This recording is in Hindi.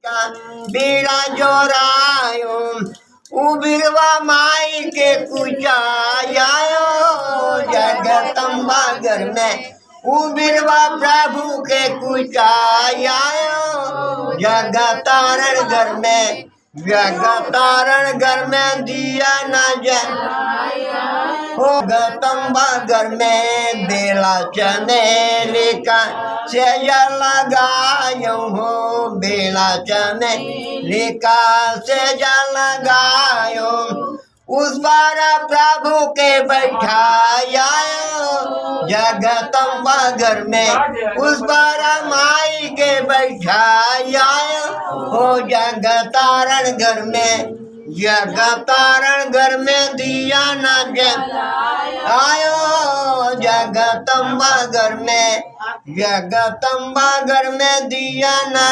का बीड़ा जोरायो उबिरवा माई के कुचायो जगदम्बा घर में उबिरवा प्रभु के कुचायो जगतारण घर में जगतारण घर में दिया न जलाया हो गतम्बा घर में बेला चमेली का सेजा लगायो हो बेला चमेली का सेजा लगायो उस बार प्रभु के बैठाया जगदम्बा घर में उस बार माई के बैठाया हो जगतारण घर में जगतारण घर में दिया न आयो जगदम्बा घर में जगदम्बा घर में दिया न